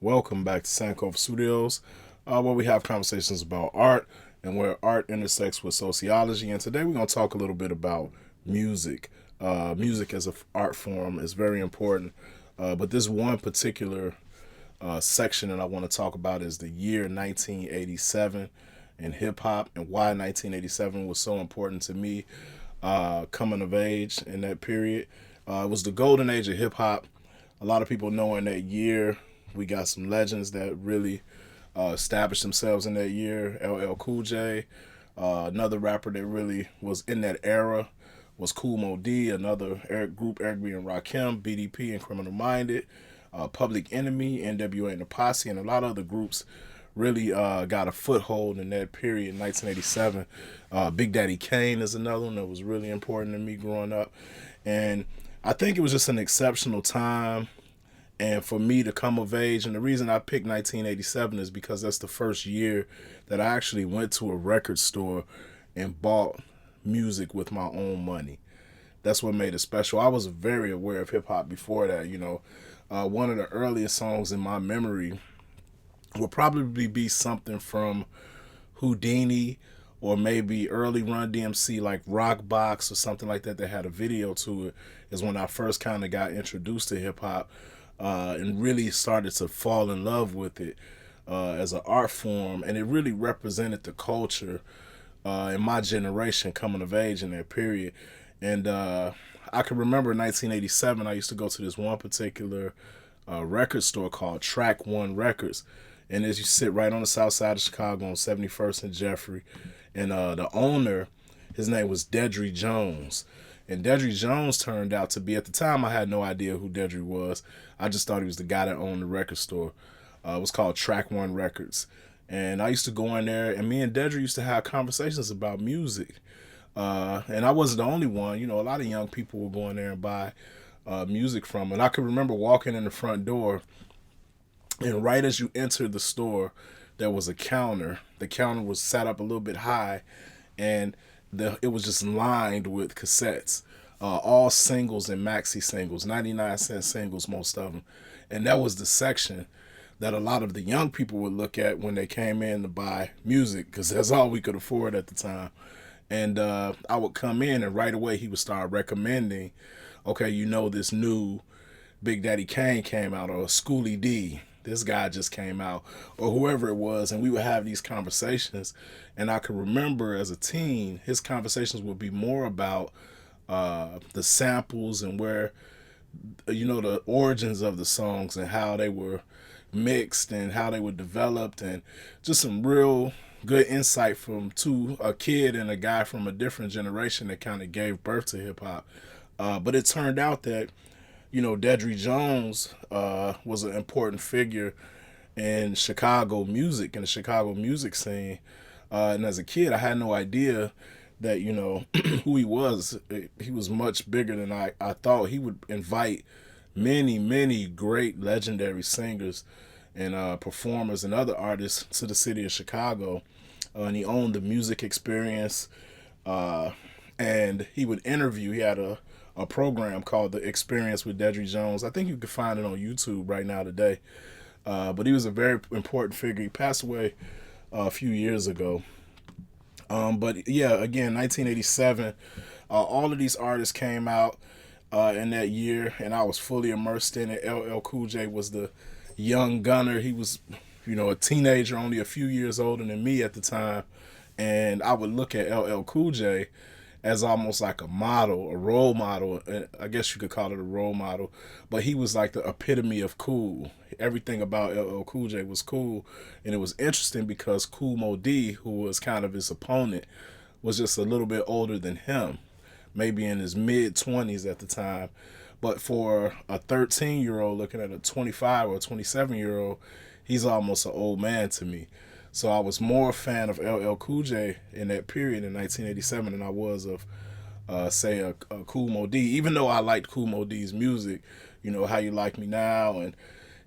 Welcome back to Sankofa Studios, where we have conversations about art and where art intersects with sociology. And today we're going to talk a little bit about music. Music as an art form is very important, but this one particular section that I want to talk about is the year 1987 in hip hop and why 1987 was so important to me coming of age in that period. It was the golden age of hip hop. A lot of people know in that year we got some legends that really established themselves in that year. LL Cool J, another rapper that really was in that era was Cool Mo D, another group, Eric B and Rakim, BDP and Criminal Minded, Public Enemy, NWA and the Posse, and a lot of other groups really got a foothold in that period in 1987. Big Daddy Kane is another one that was really important to me growing up. And I think it was just an exceptional time and for me to come of age. And the reason I picked 1987 is because that's the first year that I actually went to a record store and bought music with my own money. That's what made it special. I was very aware of hip hop before that. One of the earliest songs in my memory would probably be something from Houdini or maybe early Run DMC, like Rock Box or something like that had a video to it. Is when I first kind of got introduced to hip hop and really started to fall in love with it as an art form, and it really represented the culture in my generation coming of age in that period. And I can remember in 1987, I used to go to this one particular record store called Track One Records. And as you sit right on the south side of Chicago on 71st and Jeffrey, and the owner, his name was Dedry Jones. And Dedry Jones turned out to be, at the time, I had no idea who Dedry was. I just thought he was the guy that owned the record store. It was called Track One Records. And I used to go in there, and me and Dedry used to have conversations about music. And I wasn't the only one. A lot of young people would go in there and buy music from him. And I could remember walking in the front door, and right as you entered the store, there was a counter. The counter was set up a little bit high, and it was just lined with cassettes, all singles and maxi singles, 99-cent singles, most of them. And that was the section that a lot of the young people would look at when they came in to buy music, because that's all we could afford at the time. And I would come in, and right away he would start recommending, okay, this new Big Daddy Kane came out, or Schoolie D, this guy just came out, or whoever it was. And we would have these conversations. And I can remember as a teen, his conversations would be more about the samples and where, the origins of the songs and how they were mixed and how they were developed, and just some real good insight from a kid and a guy from a different generation that kind of gave birth to hip hop. But it turned out that Dedry Jones was an important figure in Chicago music, in the Chicago music scene. And as a kid, I had no idea that, who he was. He was much bigger than I thought. He would invite many, many great legendary singers and performers and other artists to the city of Chicago. And he owned the music experience. And he would interview. He had a program called The Experience with Dedry Jones. I think you can find it on YouTube right now today. But he was a very important figure. He passed away a few years ago. But yeah, again, 1987, all of these artists came out in that year, and I was fully immersed in it. LL Cool J was the young gunner. He was, a teenager, only a few years older than me at the time. And I would look at LL Cool J as almost like a model, a role model. I guess you could call it a role model, but he was like the epitome of cool. Everything about LL Cool J was cool, and it was interesting because Cool Mo D, who was kind of his opponent, was just a little bit older than him, maybe in his mid-20s at the time. But for a 13-year-old looking at a 25 or 27-year-old, he's almost an old man to me. So I was more a fan of LL Cool J in that period in 1987 than I was of, say, a Cool Mo D. Even though I liked Cool Mo D's music, How You Like Me Now, and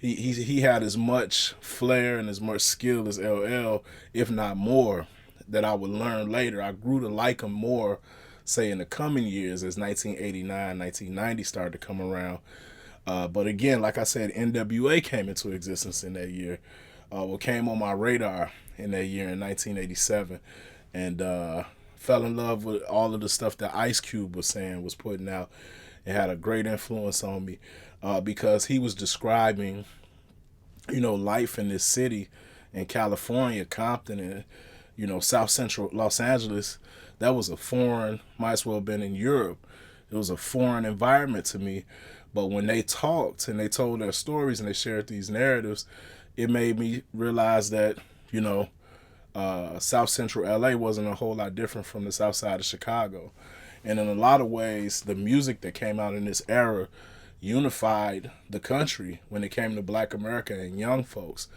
he had as much flair and as much skill as LL, if not more, that I would learn later. I grew to like him more, say, in the coming years as 1989, 1990 started to come around. But again, like I said, NWA came into existence in that year. What came on my radar in that year in 1987, and fell in love with all of the stuff that Ice Cube was saying, was putting out. It had a great influence on me because he was describing, life in this city in California, Compton, and South Central Los Angeles. That was a foreign, might as well have been in Europe. It was a foreign environment to me. But when they talked and they told their stories and they shared these narratives, it made me realize that, South Central LA wasn't a whole lot different from the South Side of Chicago. And in a lot of ways, the music that came out in this era unified the country when it came to Black America and young folks.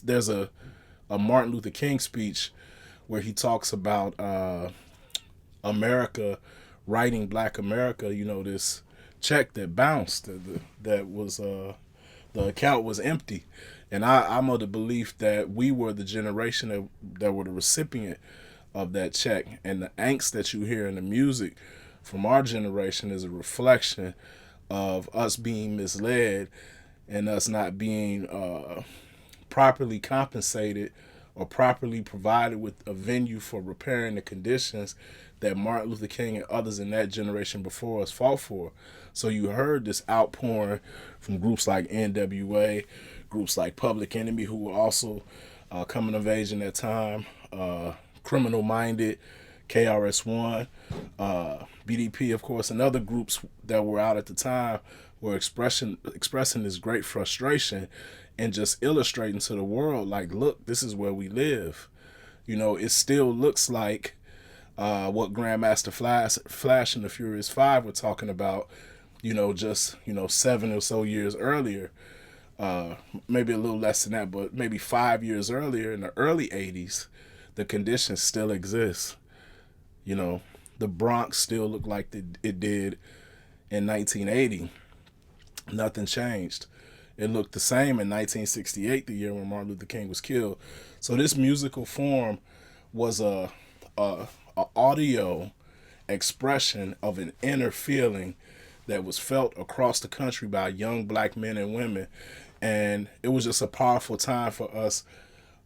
There's a Martin Luther King speech where he talks about America writing Black America, this check that bounced, that was the account was empty. And I'm of the belief that we were the generation that were the recipient of that check. And the angst that you hear in the music from our generation is a reflection of us being misled and us not being properly compensated or properly provided with a venue for repairing the conditions that Martin Luther King and others in that generation before us fought for. So you heard this outpouring from groups like NWA, groups like Public Enemy, who were also coming of age in that time, Criminal Minded, KRS-One, BDP, of course, and other groups that were out at the time were expressing this great frustration and just illustrating to the world, like, look, this is where we live. It still looks like what Grandmaster Flash and the Furious Five were talking about, just 7 or so years earlier, maybe a little less than that, but maybe 5 years earlier in the early 80s, the conditions still exist. The Bronx still looked like it did in 1980. Nothing changed. It looked the same in 1968, the year when Martin Luther King was killed. So this musical form was a audio expression of an inner feeling that was felt across the country by young Black men and women. And it was just a powerful time for us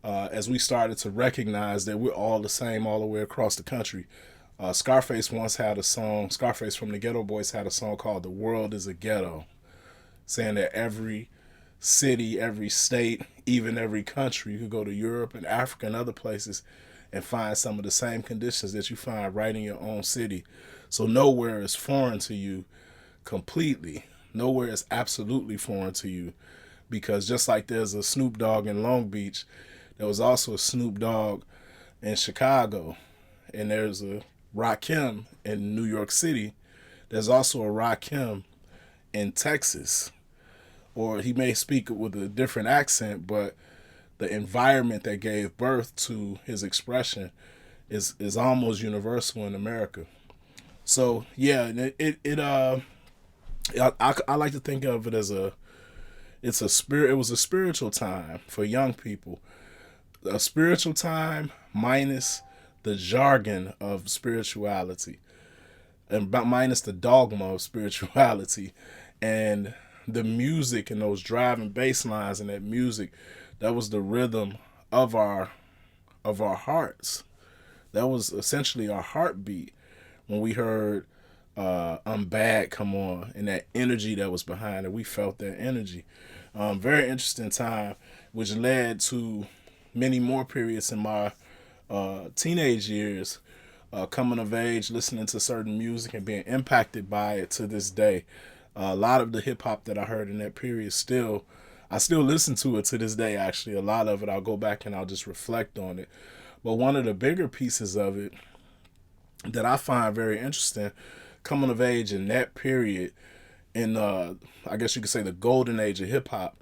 as we started to recognize that we're all the same all the way across the country. Scarface once had a song, Scarface from the Ghetto Boys had a song called The World is a Ghetto, saying that every city, every state, even every country, you could go to Europe and Africa and other places and find some of the same conditions that you find right in your own city. So nowhere is foreign to you completely. Nowhere is absolutely foreign to you, because just like there's a Snoop Dogg in Long Beach, there was also a Snoop Dogg in Chicago, and there's a Rakim in New York City. There's also a Rakim in Texas. Or he may speak with a different accent, but the environment that gave birth to his expression is almost universal in America. So yeah, I like to think of it as it was a spiritual time for young people, a spiritual time minus the jargon of spirituality and minus the dogma of spirituality, and the music and those driving bass lines and that music, that was the rhythm of our hearts. That was essentially our heartbeat when we heard I'm Bad come on, and that energy that was behind it. We felt that energy. Very interesting time, which led to many more periods in my teenage years, coming of age, listening to certain music and being impacted by it to this day. A lot of the hip hop that I heard in that period I still listen to it to this day, actually. A lot of it, I'll go back and I'll just reflect on it. But one of the bigger pieces of it that I find very interesting, coming of age in that period, in I guess you could say the golden age of hip hop.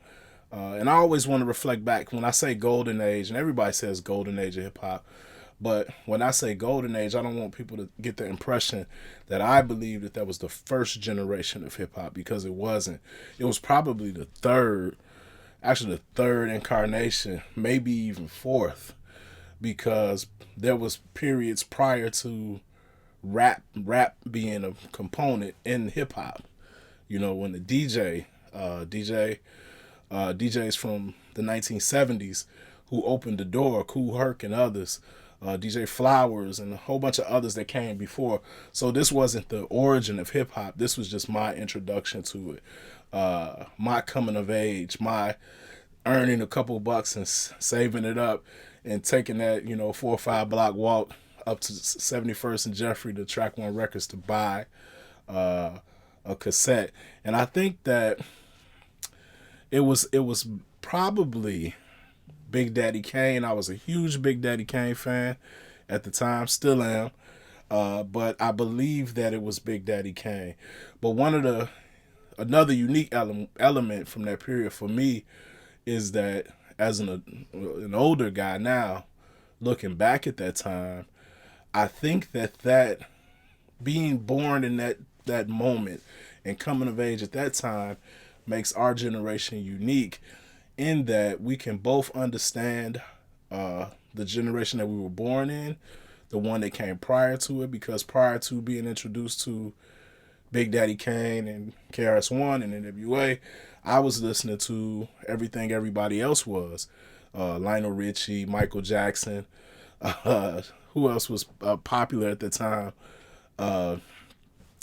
And I always want to reflect back when I say golden age, and everybody says golden age of hip hop. But when I say golden age, I don't want people to get the impression that I believe that was the first generation of hip hop, because it wasn't. It was probably the third incarnation, maybe even fourth, because there was periods prior to rap being a component in hip hop. You know, when the DJs from the 1970s who opened the door, Kool Herc and others, DJ Flowers and a whole bunch of others that came before. So this wasn't the origin of hip hop. This was just my introduction to it, my coming of age, my earning a couple bucks and saving it up and taking that 4 or 5 block walk up to 71st and Jeffrey to Track One Records to buy a cassette. And I think that it was probably Big Daddy Kane. I was a huge Big Daddy Kane fan at the time, still am. But I believe that it was Big Daddy Kane. But another unique element from that period for me is that as an older guy now, looking back at that time, I think that being born in that moment and coming of age at that time makes our generation unique in that we can both understand the generation that we were born in, the one that came prior to it, because prior to being introduced to Big Daddy Kane and KRS-One and NWA, I was listening to everything everybody else was. Lionel Richie, Michael Jackson, who else was popular at the time?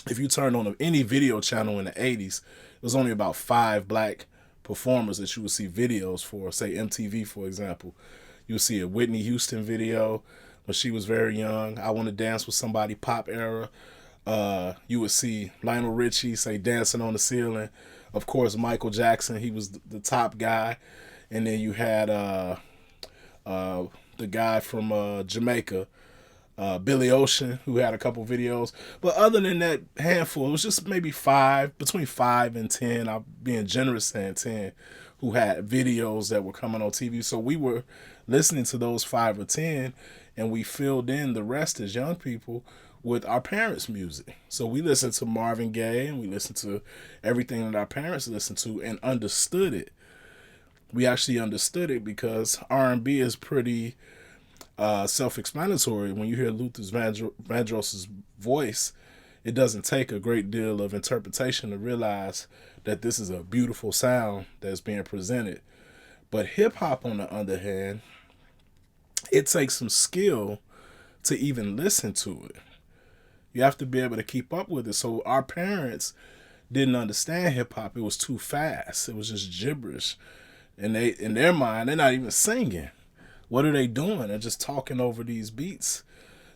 If you turned on any video channel in the 80s, it was only about 5 black performers that you would see videos for. Say MTV, for example. You would see a Whitney Houston video when she was very young. I Want to Dance with Somebody pop era. You would see Lionel Richie, say Dancing on the Ceiling. Of course, Michael Jackson, he was the top guy. And then you had the guy from Jamaica, Billy Ocean, who had a couple videos. But other than that handful, it was just maybe 5, between 5 and 10, I'm being generous saying 10, who had videos that were coming on TV. So we were listening to those 5 or 10, and we filled in the rest as young people with our parents' music. So we listened to Marvin Gaye, and we listened to everything that our parents listened to and understood it. We actually understood it because R&B is pretty self-explanatory. When you hear Luther Vandross's voice, it doesn't take a great deal of interpretation to realize that this is a beautiful sound that's being presented. But hip-hop, on the other hand, it takes some skill to even listen to it. You have to be able to keep up with it. So our parents didn't understand hip-hop. It was too fast. It was just gibberish. And in their mind, they're not even singing. What are they doing? They're just talking over these beats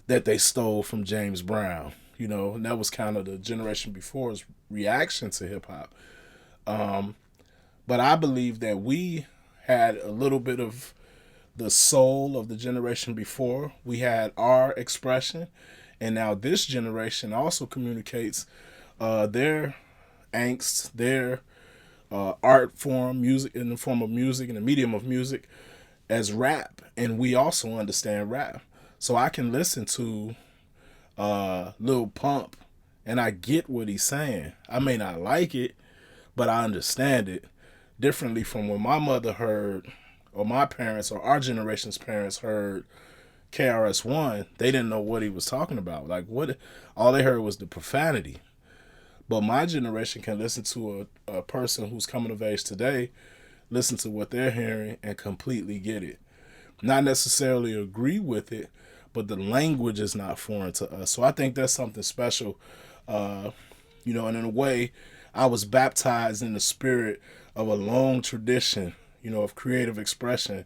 that they stole from James Brown. And that was kind of the generation before's reaction to hip-hop. But I believe that we had a little bit of the soul of the generation before. We had our expression. And now this generation also communicates their angst, their art form, music in the form of music, in the medium of music, as rap. And we also understand rap. So I can listen to Lil Pump and I get what he's saying. I may not like it, but I understand it differently from when my mother heard, or my parents, or our generation's parents heard KRS-One. They didn't know what he was talking about. Like, what? All they heard was the profanity. But my generation can listen to a person who's coming of age today, listen to what they're hearing, and completely get it. Not necessarily agree with it, but the language is not foreign to us. So I think that's something special. And in a way, I was baptized in the spirit of a long tradition, of creative expression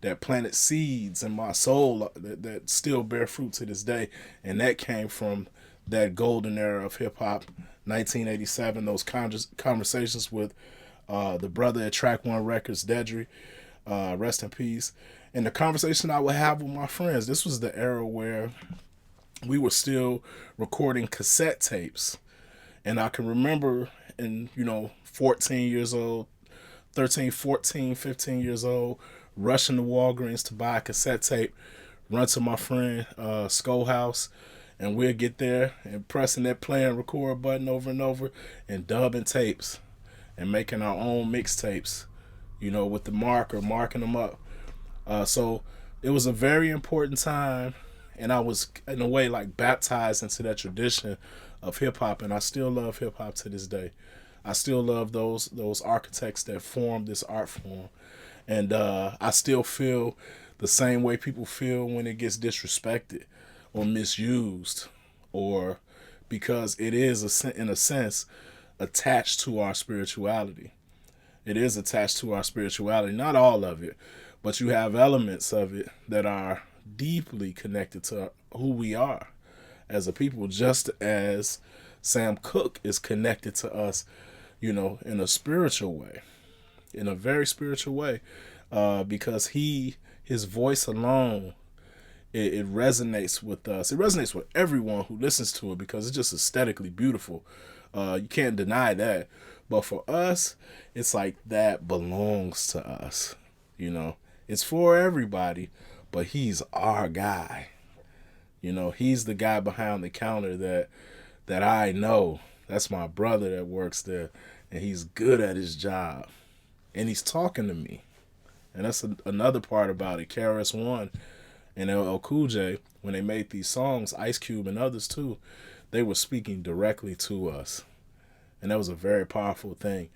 that planted seeds in my soul that still bear fruit to this day. And that came from that golden era of hip-hop, 1987, those conversations with the brother at Track One Records, Dedry, rest in peace, and the conversation I would have with my friends. This was the era where we were still recording cassette tapes. And I can remember 14 years old, 13, 14, 15 years old, rushing to Walgreens to buy a cassette tape, run to my friend Skull House, and we'll get there and pressing that play and record button over and over and dubbing tapes and making our own mixtapes, with the marking them up. So it was a very important time, and I was, in a way, like baptized into that tradition of hip-hop, and I still love hip-hop to this day. I still love those architects that formed this art form, and I still feel the same way people feel when it gets disrespected or misused, or because it is in a sense attached to our spirituality. It is attached to our spirituality, not all of it, but you have elements of it that are deeply connected to who we are as a people, just as Sam Cooke is connected to us, in a spiritual way, in a very spiritual way, because his voice alone, it resonates with us. It resonates with everyone who listens to it because it's just aesthetically beautiful. You can't deny that. But for us, it's like that belongs to us. It's for everybody, but he's our guy. He's the guy behind the counter that I know. That's my brother that works there, and he's good at his job, and he's talking to me. And that's another part about it. KRS-One and LL Cool J, when they made these songs, Ice Cube and others too, they were speaking directly to us. And that was a very powerful thing.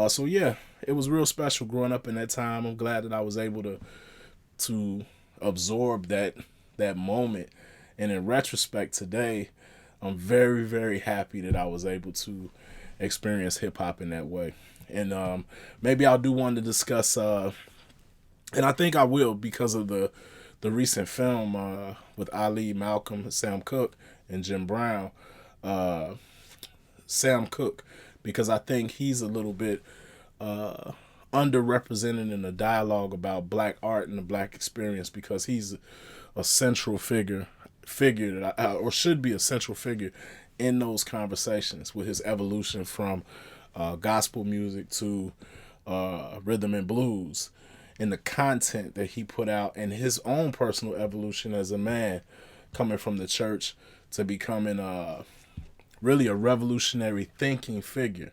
So yeah, it was real special growing up in that time. I'm glad that I was able to absorb that moment. And in retrospect today, I'm very, very happy that I was able to experience hip hop in that way. And maybe I'll do one to discuss, and I think I will because of the recent film with Ali, Malcolm, Sam Cooke, and Jim Brown. Sam Cooke, because I think he's a little bit underrepresented in the dialogue about black art and the black experience, because he's a central figure that or should be a central figure in those conversations, with his evolution from gospel music to rhythm and blues, and the content that he put out, and his own personal evolution as a man, coming from the church to becoming really a revolutionary thinking figure,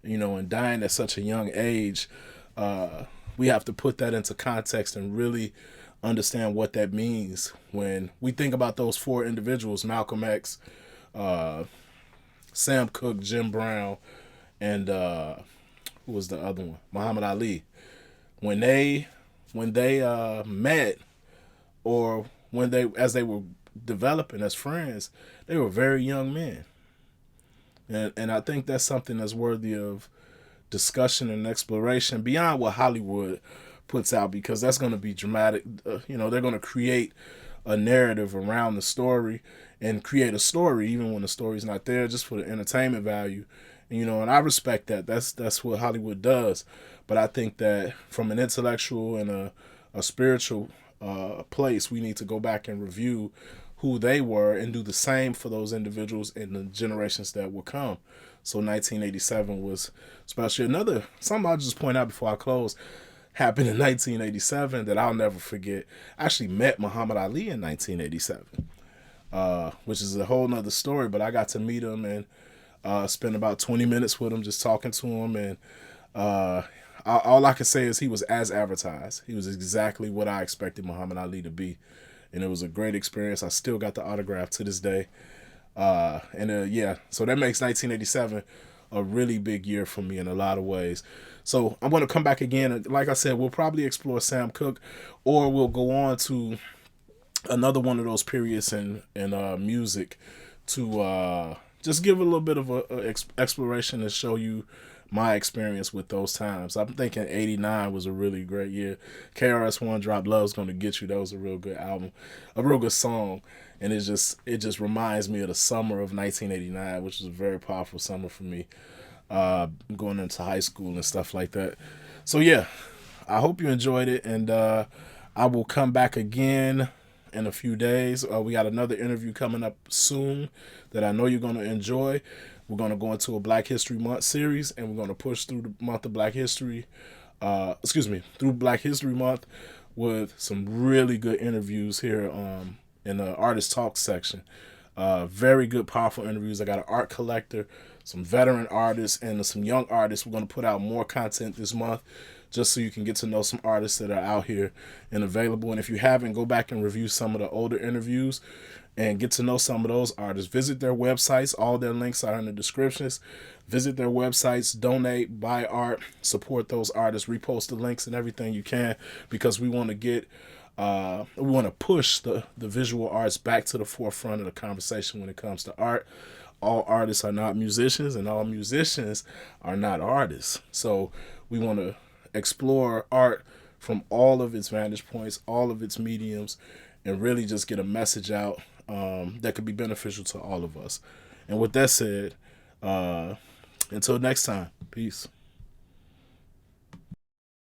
and dying at such a young age. We have to put that into context and really understand what that means when we think about those four individuals: Malcolm X, Sam Cooke, Jim Brown, and who was the other one? Muhammad Ali. When they met, or as they were developing as friends, they were very young men. And I think that's something that's worthy of discussion and exploration beyond what Hollywood puts out, because that's going to be dramatic. They're going to create a narrative around the story and create a story even when the story's not there, just for the entertainment value. And I respect that. That's what Hollywood does. But I think that from an intellectual and a spiritual place, we need to go back and review who they were and do the same for those individuals in the generations that will come. So 1987 was special. Something I'll just point out before I close, happened in 1987 that I'll never forget. I actually met Muhammad Ali in 1987, which is a whole nother story, but I got to meet him and spend about 20 minutes with him, just talking to him. And all I can say is he was as advertised. He was exactly what I expected Muhammad Ali to be. And it was a great experience. I still got the autograph to this day. So that makes 1987 a really big year for me in a lot of ways. So I'm going to come back again. And like I said, we'll probably explore Sam Cooke, or we'll go on to another one of those periods in music to just give a little bit of a exploration and show you my experience with those times. I'm thinking 89 was a really great year. KRS-One dropped Love's Gonna Get You. That was a real good album, a real good song. And it just reminds me of the summer of 1989, which was a very powerful summer for me, going into high school and stuff like that. So yeah, I hope you enjoyed it, and I will come back again in a few days. We got another interview coming up soon that I know you're going to enjoy. We're going to go into a Black History Month series, and we're going to push through the month of Black History, through Black History Month with some really good interviews here in the Artist Talk section. Very good, powerful interviews. I got an art collector, some veteran artists, and some young artists. We're going to put out more content this month just so you can get to know some artists that are out here and available. And if you haven't, go back and review some of the older interviews and get to know some of those artists. Visit their websites. All their links are in the descriptions. Visit their websites, donate, buy art, support those artists, repost the links and everything you can, because we want to get we want to push the visual arts back to the forefront of the conversation when it comes to art. All artists are not musicians, and all musicians are not artists. So we want to explore art from all of its vantage points, all of its mediums, and really just get a message out that could be beneficial to all of us. And with that said, until next time, peace.